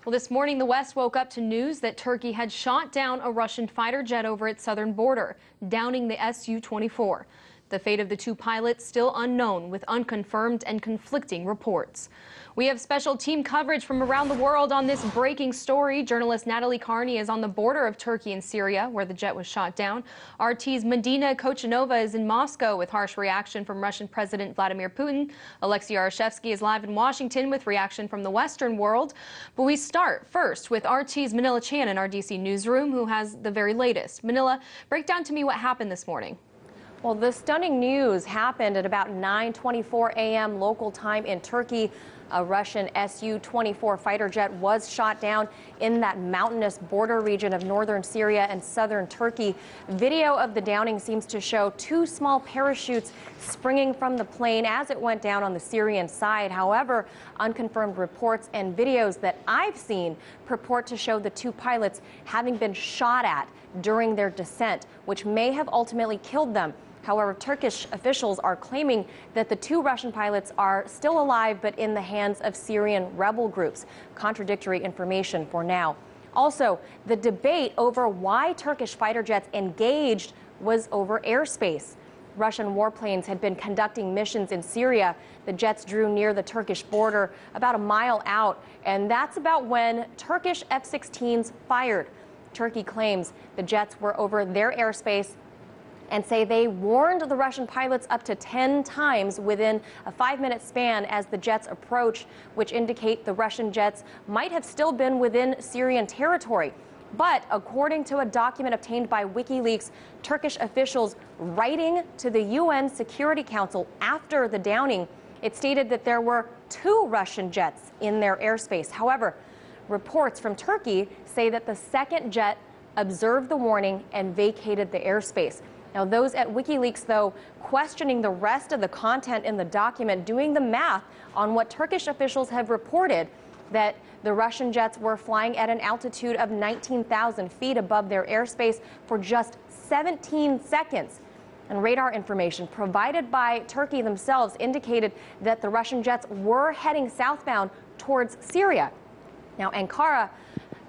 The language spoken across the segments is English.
Well, this morning, the West woke up to news that Turkey had shot down a Russian fighter jet over its southern border, downing the Su-24. The fate of the two pilots still unknown, with unconfirmed and conflicting reports. We have special team coverage from around the world on this breaking story. Journalist Natalie Carney is on the border of Turkey and Syria, where the jet was shot down. RT's Medina Kochanova is in Moscow with harsh reaction from Russian President Vladimir Putin. Alexei Yarashevsky is live in Washington with reaction from the Western world. But we start first with RT's Manila Chan in our DC newsroom, who has the very latest. Manila, break down to me what happened this morning. Well, the stunning news happened at about 9:24 a.m. local time in Turkey. A Russian Su-24 fighter jet was shot down in that mountainous border region of northern Syria and southern Turkey. Video of the downing seems to show two small parachutes springing from the plane as it went down on the Syrian side. However, unconfirmed reports and videos that I've seen purport to show the two pilots having been shot at during their descent, which may have ultimately killed them. However, Turkish officials are claiming that the two Russian pilots are still alive but in the hands of Syrian rebel groups. Contradictory information for now. Also, the debate over why Turkish fighter jets engaged was over airspace. Russian warplanes had been conducting missions in Syria. The jets drew near the Turkish border about a mile out, and that's about when Turkish F-16s fired. Turkey claims the jets were over their airspace and say they warned the Russian pilots up to 10 times within a 5-minute span as the jets approached, which indicate the Russian jets might have still been within Syrian territory. But according to a document obtained by WikiLeaks, Turkish officials writing to the UN Security Council after the downing, it stated that there were 2 Russian jets in their airspace. However, reports from Turkey say that the second jet observed the warning and vacated the airspace. Now, those at WikiLeaks, though, questioning the rest of the content in the document, doing the math on what Turkish officials have reported, that the Russian jets were flying at an altitude of 19,000 feet above their airspace for just 17 seconds. And radar information provided by Turkey themselves indicated that the Russian jets were heading southbound towards Syria. Now, Ankara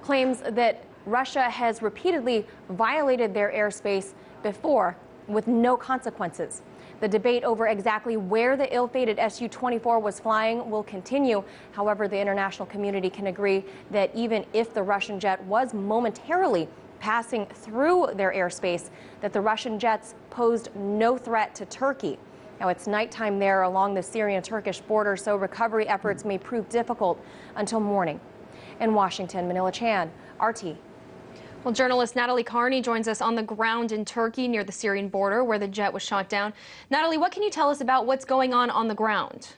claims that Russia has repeatedly violated their airspace before with no consequences. The debate over exactly where the ill-fated Su-24 was flying will continue. However, the international community can agree that even if the Russian jet was momentarily passing through their airspace, that the Russian jets posed no threat to Turkey. Now, it's nighttime there along the Syrian-Turkish border, so recovery efforts may prove difficult until morning. In Washington, Manila Chan, RT. Well, journalist Natalie Carney joins us on the ground in Turkey near the Syrian border where the jet was shot down. Natalie, what can you tell us about what's going on the ground?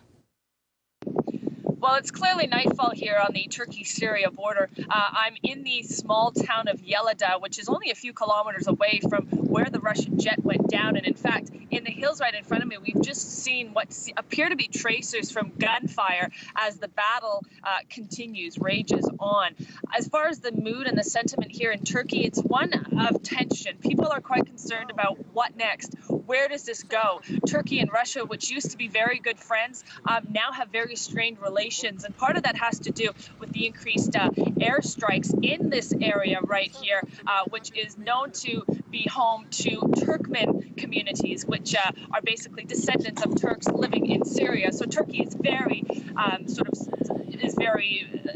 Well, it's clearly nightfall here on the Turkey-Syria border. I'm in the small town of Yelada, which is only a few kilometers away from where the Russian jet went down. And in fact, in the hills right in front of me, we've just seen what appear to be tracers from gunfire as the battle continues, rages on. As far as the mood and the sentiment here in Turkey, it's one of tension. People are quite concerned about what next. Where does this go? Turkey and Russia, which used to be very good friends, now have very strained relations. And part of that has to do with the increased airstrikes in this area right here, which is known to be home to Turkmen communities, which are basically descendants of Turks living in Syria. So Turkey is very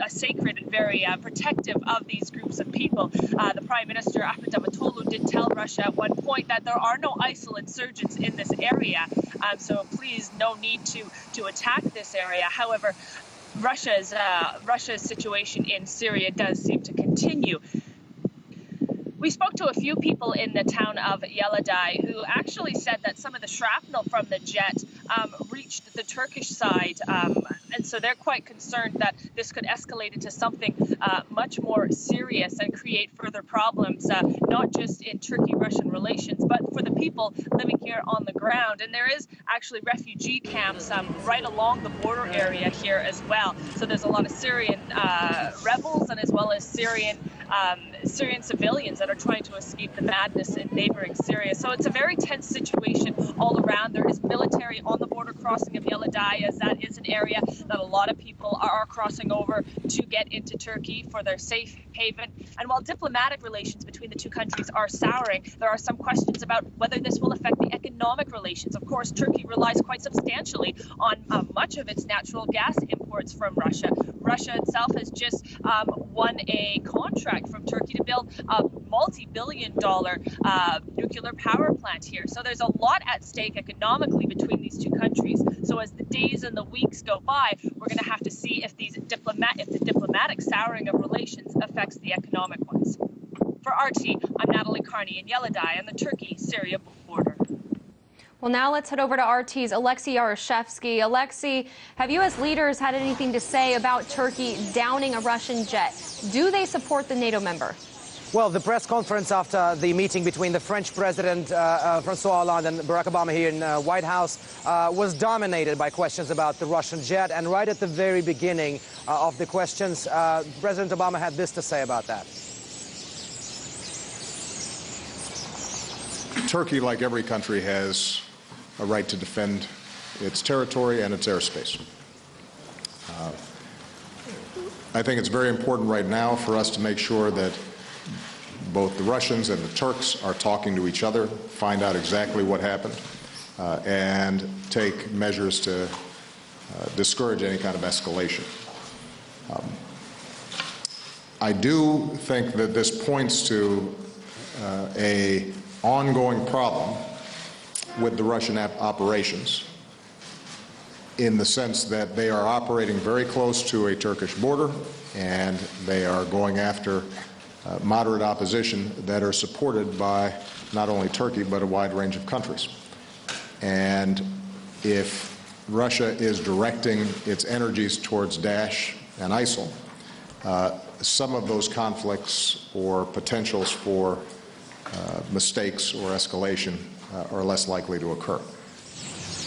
sacred and very protective of these groups of people. The Prime Minister Ahmet Davutoglu did tell Russia at one point that there are no ISIL insurgents in this area, so please, no need to attack this area. However, Russia's situation in Syria does seem to continue. We spoke to a few people in the town of Yelada who actually said that some of the shrapnel from the jet reached the Turkish side, and so they're quite concerned that this could escalate into something much more serious and create further problems, not just in Turkey-Russian relations, but for the people living here on the ground. And there is actually refugee camps right along the border area here as well. So there's a lot of Syrian rebels and as well as Syrian Syrian civilians that are trying to escape the madness in neighboring Syria. So it's a very tense situation all around. There is military on the border crossing of Yeladai, as that is an area that a lot of people are crossing over to get into Turkey for their safe haven. And while diplomatic relations between the two countries are souring, there are some questions about whether this will affect the economic relations. Of course, Turkey relies quite substantially on much of its natural gas imports from Russia. Russia itself has just won a contract from Turkey to build a multi-billion-dollar nuclear power plant here. So there's a lot at stake economically between these two countries. So as the days and the weeks go by, we're going to have to see if the diplomatic souring of relations affects the economic ones. For RT, I'm Natalie Carney in Yeladai on the Turkey-Syria border. Well, now let's head over to RT's Alexei Yarashevsky. Alexei, have U.S. leaders had anything to say about Turkey downing a Russian jet? Do they support the NATO member? Well, the press conference after the meeting between the French President François Hollande and Barack Obama here in White House was dominated by questions about the Russian jet. And right at the very beginning of the questions, President Obama had this to say about that. Turkey, like every country, has a right to defend its territory and its airspace. I think it's very important right now for us to make sure that both the Russians and the Turks are talking to each other, find out exactly what happened, and take measures to discourage any kind of escalation. I do think that this points to an ongoing problem with the Russian operations, in the sense that they are operating very close to a Turkish border, and they are going after moderate opposition that are supported by not only Turkey but a wide range of countries. And if Russia is directing its energies towards Daesh and ISIL, some of those conflicts or potentials for mistakes or escalation are less likely to occur.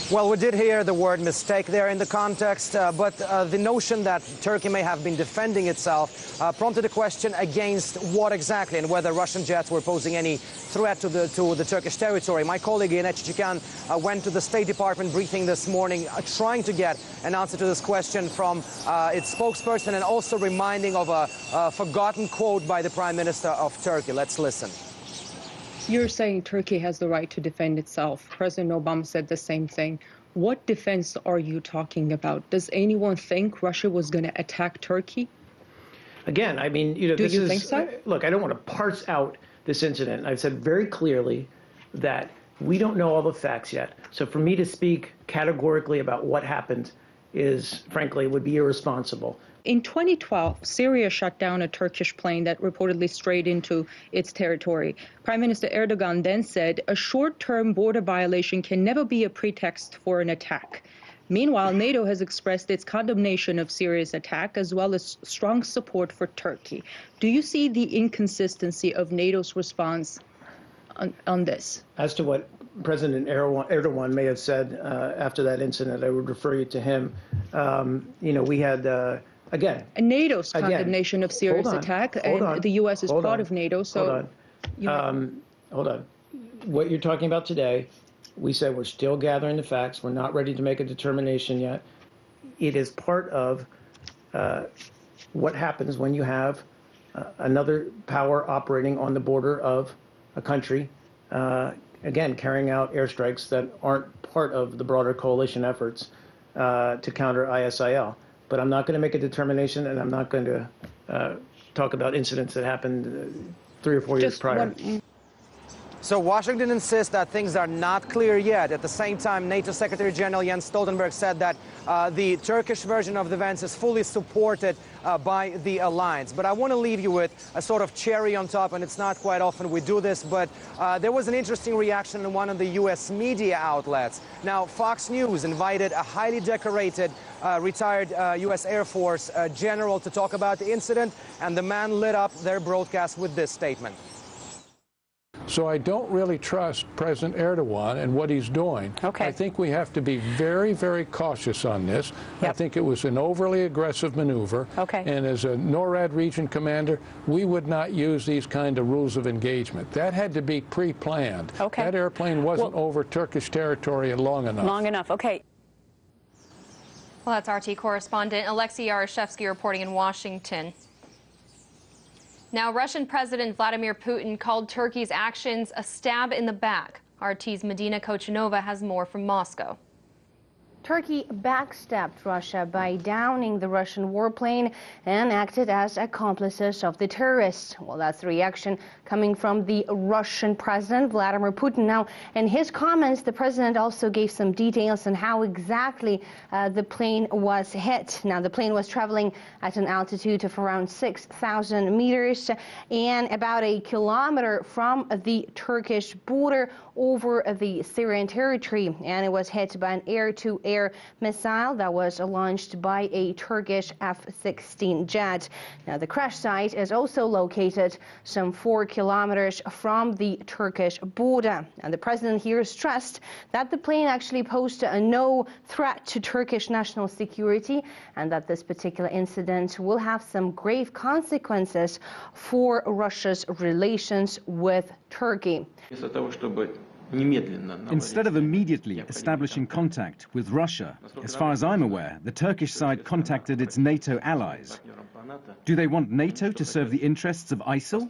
Well, we did hear the word mistake there in the context, but the notion that Turkey may have been defending itself prompted a question against what exactly, and whether Russian jets were posing any threat to the Turkish territory. My colleague Ian Chichikan went to the State Department briefing this morning trying to get an answer to this question from its spokesperson, and also reminding of a forgotten quote by the Prime Minister of Turkey. Let's listen. You're saying Turkey has the right to defend itself. President Obama said the same thing. What defense are you talking about? Does anyone think Russia was going to attack Turkey? Again, I mean, you know, Do you think so? Look, I don't want to parse out this incident. I've said very clearly that we don't know all the facts yet. So for me to speak categorically about what happened is, frankly, would be irresponsible. In 2012, Syria shut down a Turkish plane that reportedly strayed into its territory. Prime Minister Erdogan then said a short-term border violation can never be a pretext for an attack. Meanwhile, NATO has expressed its condemnation of Syria's attack, as well as strong support for Turkey. Do you see the inconsistency of NATO's response on this? As to what President Erdogan may have said after that incident, I would refer you to him. You know, we had... Again, NATO's condemnation of Syria's attack, and the U.S. is part of NATO. So, hold on. What you're talking about today, we said we're still gathering the facts. We're not ready to make a determination yet. It is part of what happens when you have another power operating on the border of a country, again, carrying out airstrikes that aren't part of the broader coalition efforts to counter ISIL. But I'm not going to make a determination, and I'm not going to talk about incidents that happened 3 or 4 years prior. So Washington insists that things are not clear yet. At the same time, NATO Secretary General Jens Stoltenberg said that the Turkish version of the events is fully supported by the alliance. But I want to leave you with a sort of cherry on top, and it's not quite often we do this, but there was an interesting reaction in one of the U.S. media outlets. Now, Fox News invited a highly decorated retired U.S. Air Force general to talk about the incident, and the man lit up their broadcast with this statement. So I don't really trust President Erdogan and what he's doing. Okay. I think we have to be very, very cautious on this. Yep. I think it was an overly aggressive maneuver. Okay. And as a NORAD region commander, we would not use these kind of rules of engagement. That had to be pre-planned. Okay. That airplane wasn't over Turkish territory long enough. Long enough. Okay. Well, that's RT correspondent Alexei Yarashevsky reporting in Washington. Now, Russian President Vladimir Putin called Turkey's actions a stab in the back. RT's Medina Kochanova has more from Moscow. Turkey backstabbed Russia by downing the Russian warplane and acted as accomplices of the terrorists. Well, that's the reaction coming from the Russian President Vladimir Putin. Now, in his comments, the president also gave some details on how exactly the plane was hit. Now, the plane was traveling at an altitude of around 6,000 meters and about a kilometer from the Turkish border over the Syrian territory, and it was hit by an air-to-air missile that was launched by a Turkish F-16 jet. Now, the crash site is also located some 4 kilometers from the Turkish border. And the president here stressed that the plane actually posed no threat to Turkish national security and that this particular incident will have some grave consequences for Russia's relations with Turkey. Instead of immediately establishing contact with Russia, as far as I'm aware, the Turkish side contacted its NATO allies. Do they want NATO to serve the interests of ISIL?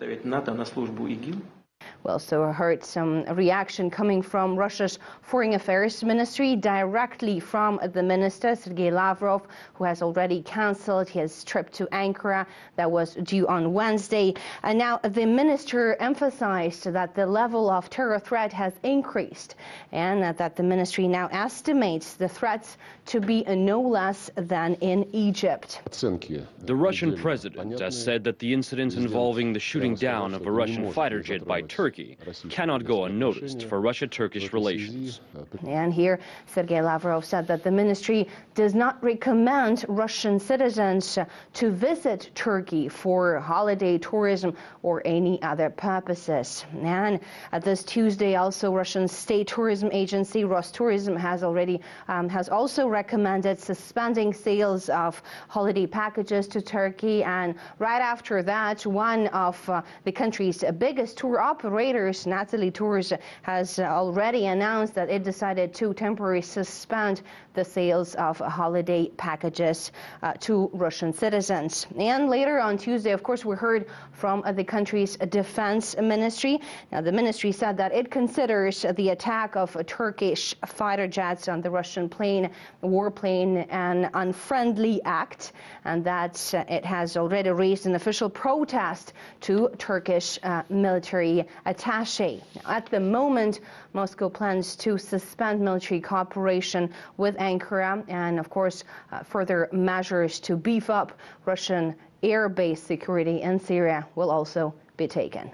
We also heard some reaction coming from Russia's Foreign Affairs Ministry, directly from the minister, Sergei Lavrov, who has already cancelled his trip to Ankara that was due on Wednesday. And now the minister emphasized that the level of terror threat has increased and that the ministry now estimates the threats to be no less than in Egypt. The Russian president has said that the incidents involving the shooting down of a Russian fighter jet by Turkey cannot go unnoticed for Russia-Turkish relations. And here, Sergei Lavrov said that the ministry does not recommend Russian citizens to visit Turkey for holiday tourism or any other purposes. And this Tuesday, also, Russian state tourism agency Rostourism has also recommended suspending sales of holiday packages to Turkey. And right after that, one of the country's biggest tour operators, Natalie Tours, has already announced that it decided to temporarily suspend the sales of holiday packages to Russian citizens. And later on Tuesday, of course, we heard from the country's defense ministry. Now, the ministry said that it considers the attack of Turkish fighter jets on the Russian warplane, an unfriendly act, and that it has already raised an official protest to Turkish military attaché. At the moment, Moscow plans to suspend military cooperation with Ankara, and of course further measures to beef up Russian air base security in Syria will also be taken.